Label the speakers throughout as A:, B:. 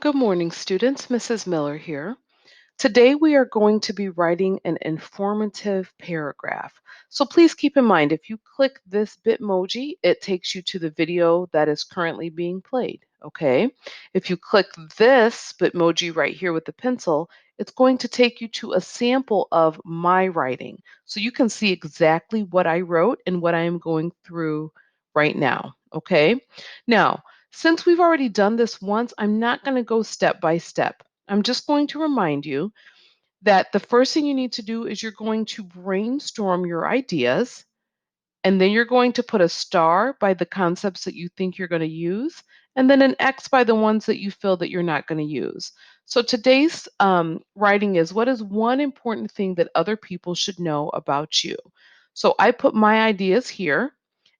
A: Good morning, students. Mrs. Miller here. Today we are going to be writing an informative paragraph. So please keep in mind, if you click this Bitmoji, it takes you to the video that is currently being played, okay? If you click this Bitmoji right here with the pencil, it's going to take you to a sample of my writing. So you can see exactly what I wrote and what I am going through right now, okay? Now, since we've already done this once, I'm not going to go step by step. I'm just going to remind you that the first thing you need to do is you're going to brainstorm your ideas, and then you're going to put a star by the concepts that you think you're going to use, and then an X by the ones that you feel that you're not going to use. So today's writing is, what is one important thing that other people should know about you? So I put my ideas here,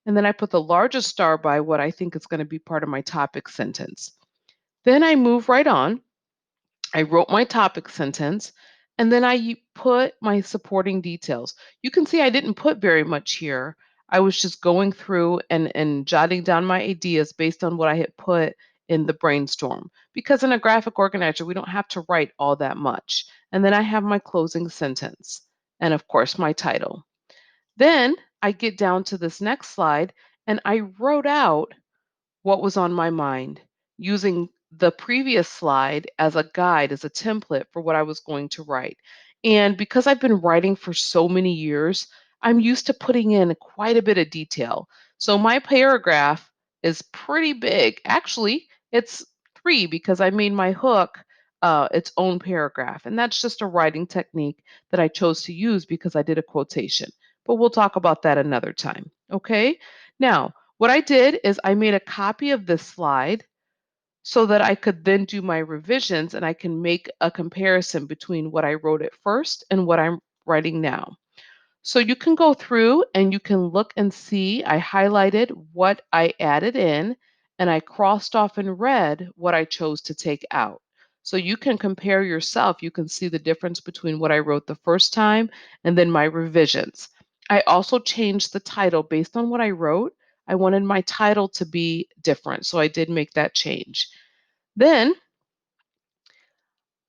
A: and then I put the largest star by what I think is going to be part of my topic sentence. Then I move right on. I wrote my topic sentence, and then put my supporting details. You can see I didn't put very much here. I was just going through and jotting down my ideas based on what I had put in the brainstorm. Because in a graphic organizer, we don't have to write all that much. And then I have my closing sentence, and of course, my title. Then I get down to this next slide, and I wrote out what was on my mind, using the previous slide as a guide, as a template for what I was going to write. And because I've been writing for so many years, I'm used to putting in quite a bit of detail. So my paragraph is pretty big. Actually, it's three because I made my hook its own paragraph. And that's just a writing technique that I chose to use because I did a quotation. But we'll talk about that another time. Okay? Now, what I did is I made a copy of this slide so that I could then do my revisions and I can make a comparison between what I wrote at first and what I'm writing now. So you can go through and you can look and see I highlighted what I added in, and I crossed off in red what I chose to take out. So you can compare yourself. You can see the difference between what I wrote the first time and then my revisions. I also changed the title based on what I wrote. I wanted my title to be different, so I did make that change. Then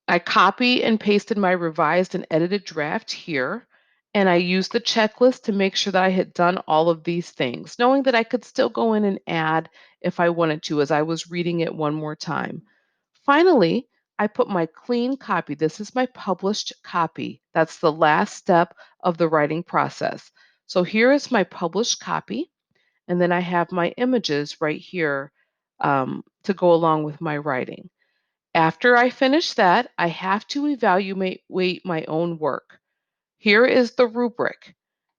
A: I copy and pasted my revised and edited draft here, and I used the checklist to make sure that I had done all of these things, knowing that I could still go in and add if I wanted to as I was reading it one more time. Finally, I put my clean copy. This is my published copy. That's the last step of the writing process. So here is my published copy, and then I have my images right here to go along with my writing. After I finish that, I have to evaluate my own work. Here is the rubric,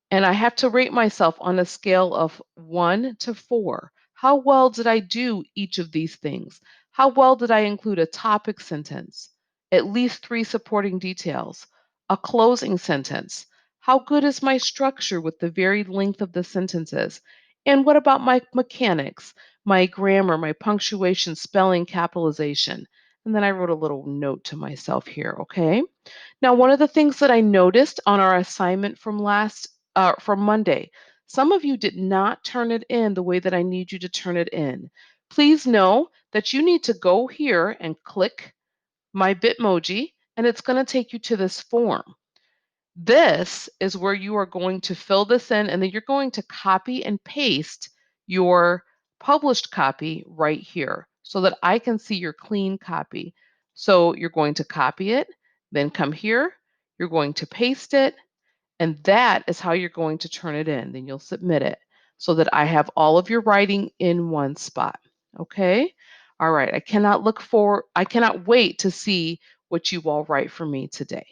A: and I have to rate myself on a scale of 1 to 4. How well did I do each of these things? How well did I include a topic sentence, at least 3 supporting details, a closing sentence? How good is my structure with the varied length of the sentences? And what about my mechanics, my grammar, my punctuation, spelling, capitalization? And then I wrote a little note to myself here, okay? Now, one of the things that I noticed on our assignment from Monday, some of you did not turn it in the way that I need you to turn it in. Please know that you need to go here and click my Bitmoji, and it's going to take you to this form. This is where you are going to fill this in, and then you're going to copy and paste your published copy right here so that I can see your clean copy. So you're going to copy it, then come here, you're going to paste it, and that is how you're going to turn it in. Then you'll submit it so that I have all of your writing in one spot. Okay? All right. I cannot wait to see what you all write for me today.